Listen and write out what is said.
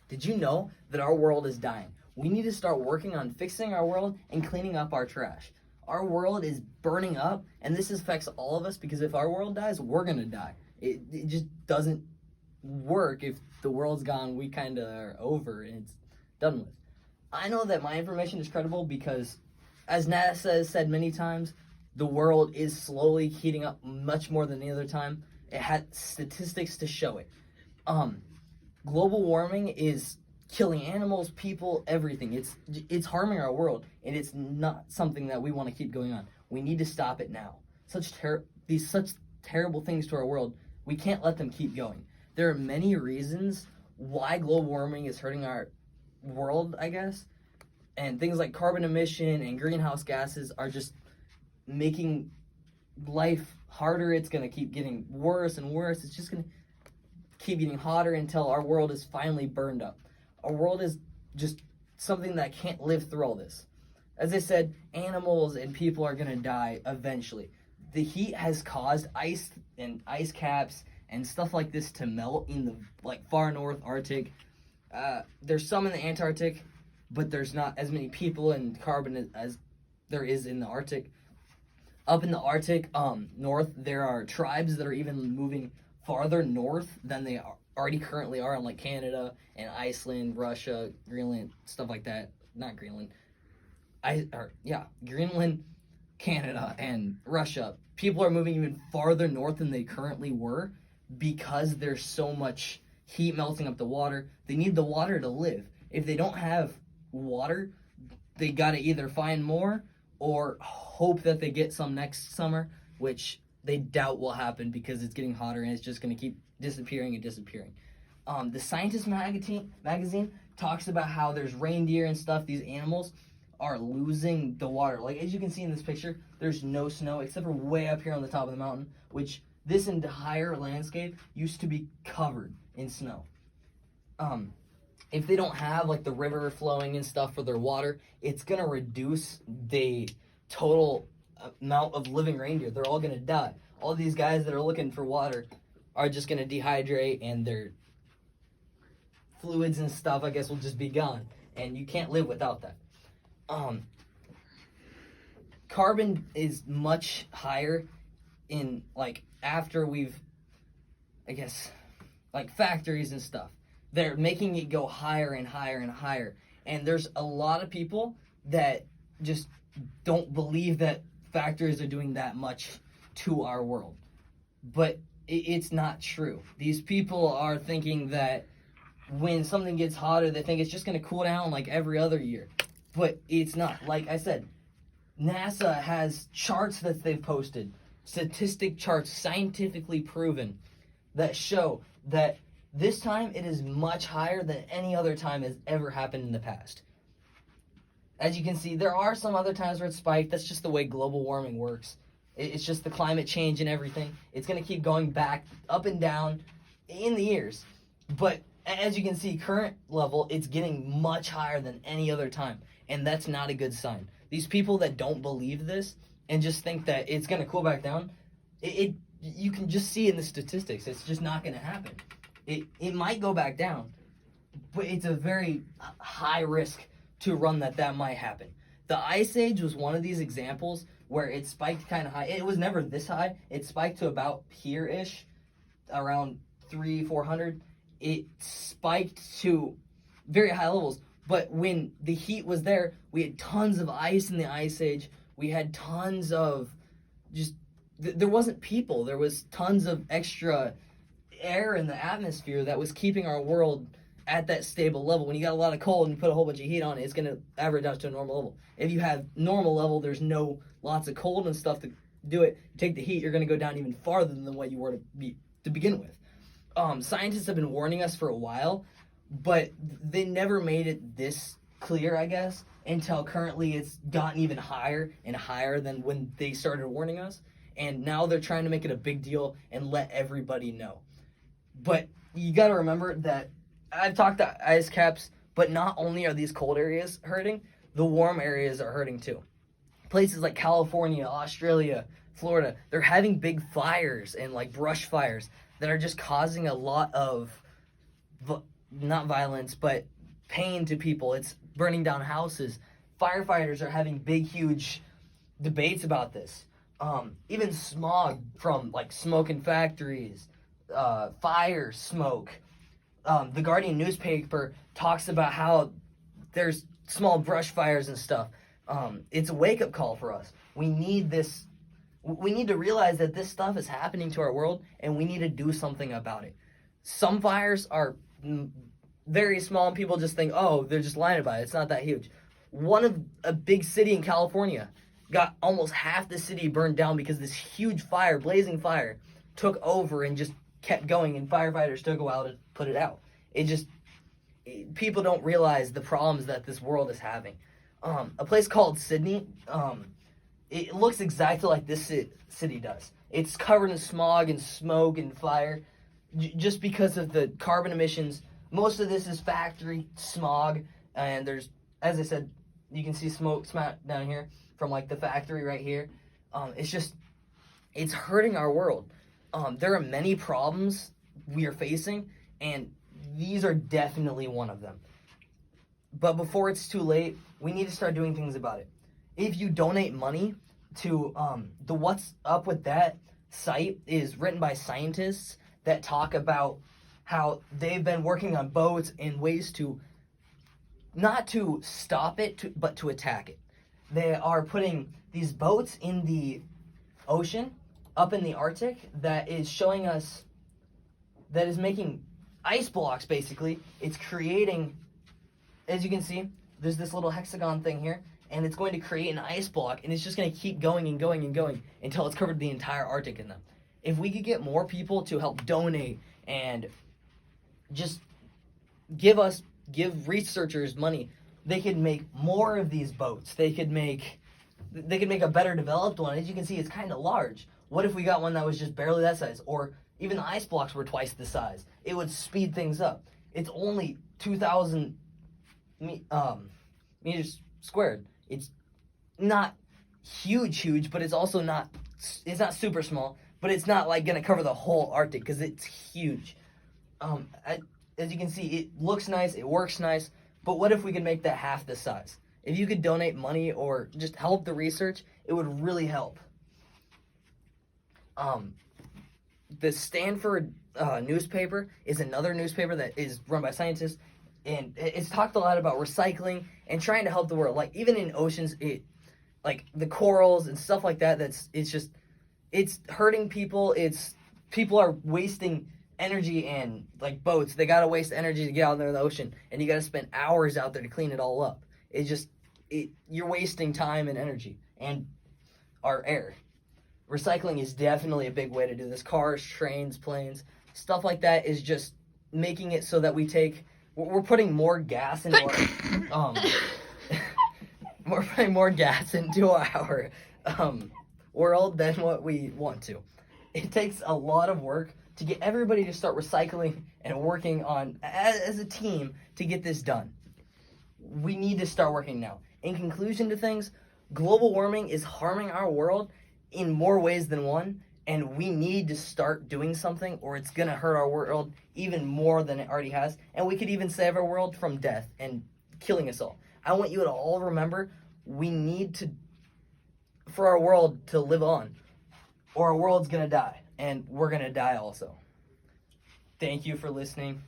Did you know that our world is dying? We need to start working on fixing our world and cleaning up our trash. Our world is burning up, and this affects all of us because if our world dies, we're going to die. It just doesn't work. If the world's gone, we kind of are over and it's done with. I know that my information is credible because, as NASA has said many times, the world is slowly heating up much more than any other time. It had statistics to show it. Global warming is killing animals, people, everything. It's harming our world, and it's not something that we want to keep going on. We need to stop it now. Such terrible things to our world, we can't let them keep going. There are many reasons why global warming is hurting our world, I guess, and things like carbon emission and greenhouse gases are just making life harder. It's going to keep getting worse and worse. It's just going to keep getting hotter until our world is finally burned up. Our world is just something that can't live through all this. As I said, animals and people are going to die eventually. The heat has caused ice and ice caps and stuff like this to melt in the far north Arctic. There's some in the Antarctic, but there's not as many people and carbon as there is in the Arctic. Up in the Arctic north, there are tribes that are even moving farther north than they already currently are in like Canada and Iceland, Russia, Greenland, stuff like that. Not Greenland. Greenland, Canada, and Russia. People are moving even farther north than they currently were because there's so much heat melting up the water. They need the water to live. If they don't have water, they gotta either find more or hope that they get some next summer, which they doubt will happen because it's getting hotter and it's just going to keep disappearing and disappearing. The Scientist magazine talks about how there's reindeer and stuff. These animals are losing the water. Like, as you can see in this picture, there's no snow except for way up here on the top of the mountain, which this entire landscape used to be covered in snow. If they don't have like the river flowing and stuff for their water, it's going to reduce the total amount of living reindeer. They're all going to die. All these guys that are looking for water are just going to dehydrate, and their fluids and stuff, I guess, will just be gone. And you can't live without that. Carbon is much higher in, like, after we've, I guess, like factories and stuff. They're making it go higher and higher and higher. And there's a lot of people that just don't believe that factories are doing that much to our world. But it's not true. These people are thinking that when something gets hotter, they think it's just going to cool down like every other year. But it's not. Like I said, NASA has charts that they've posted, statistic charts, scientifically proven, that show that this time it is much higher than any other time has ever happened in the past. As you can see, there are some other times where it's spiked. That's just the way global warming works. It's just the climate change and everything. It's going to keep going back, up and down in the years. But as you can see, current level, it's getting much higher than any other time. And that's not a good sign. These people that don't believe this and just think that it's going to cool back down, you can just see in the statistics, it's just not going to happen. It might go back down, but it's a very high risk to run that might happen. The Ice Age was one of these examples where it spiked kind of high. It was never this high. It spiked to about here-ish, around 400. It spiked to very high levels. But when the heat was there, we had tons of ice in the Ice Age. We had tons of there wasn't people. There was tons of extra air in the atmosphere that was keeping our world at that stable level. When you got a lot of cold and you put a whole bunch of heat on it, it's going to average out to a normal level. If you have normal level, there's no lots of cold and stuff to do it. You take the heat, you're going to go down even farther than what you were to begin with. Scientists have been warning us for a while, but they never made it this clear, I guess, until currently it's gotten even higher and higher than when they started warning us. And now they're trying to make it a big deal and let everybody know. But you got to remember that I've talked to ice caps, but not only are these cold areas hurting, the warm areas are hurting too. Places like California, Australia, Florida, they're having big fires and like brush fires that are just causing a lot of not violence, but pain to people. It's burning down houses. Firefighters are having big, huge debates about this. Even smog from like smoke in factories, fire smoke. The Guardian newspaper talks about how there's small brush fires and stuff. It's a wake-up call for us. We need this. We need to realize that this stuff is happening to our world, and we need to do something about it. Some fires are very small, and people just think, oh, they're just lying about it. It's not that huge. A big city in California got almost half the city burned down because this huge fire, blazing fire, took over and just kept going, and firefighters took a while to put it out. People don't realize the problems that this world is having. A place called Sydney, it looks exactly like this city does. It's covered in smog and smoke and fire just because of the carbon emissions. Most of this is factory smog, and there's, as I said, you can see smoke down here from like the factory right here. It's hurting our world. There are many problems we are facing, and these are definitely one of them. But before it's too late, we need to start doing things about it. If you donate money to the What's Up With That site is written by scientists that talk about how they've been working on boats and ways to not to stop it, but to attack it. They are putting these boats in the ocean, up in the Arctic, that is making ice blocks, basically. It's creating, as you can see, there's this little hexagon thing here, and it's going to create an ice block, and it's just going to keep going and going and going until it's covered the entire Arctic in them. If we could get more people to help donate and just give researchers money, they could make more of these boats. They could make a better developed one. As you can see, it's kind of large. What if we got one that was just barely that size, or even the ice blocks were twice the size? It would speed things up. It's only 2,000 meters squared. It's not huge, but it's also not super small, but it's not like gonna cover the whole Arctic because it's huge. As you can see, it looks nice, it works nice, but what if we could make that half the size? If you could donate money or just help the research, it would really help. The Stanford newspaper is another newspaper that is run by scientists, and it's talked a lot about recycling and trying to help the world. Like even in oceans, like the corals and stuff like that. It's hurting people. People are wasting energy, and like boats, they gotta waste energy to get out there in the ocean, and you gotta spend hours out there to clean it all up. You're wasting time and energy and our air. Recycling is definitely a big way to do this. Cars, trains, planes, stuff like that is just making it so that we're putting more gas into our we're putting more gas into our world than what we want to. It takes a lot of work to get everybody to start recycling and working on as a team to get this done. We need to start working now. In conclusion to things, global warming is harming our world in more ways than one, and we need to start doing something or it's going to hurt our world even more than it already has, and we could even save our world from death and killing us all. I want you to all remember, we need for our world to live on, or our world's going to die, and we're going to die also. Thank you for listening.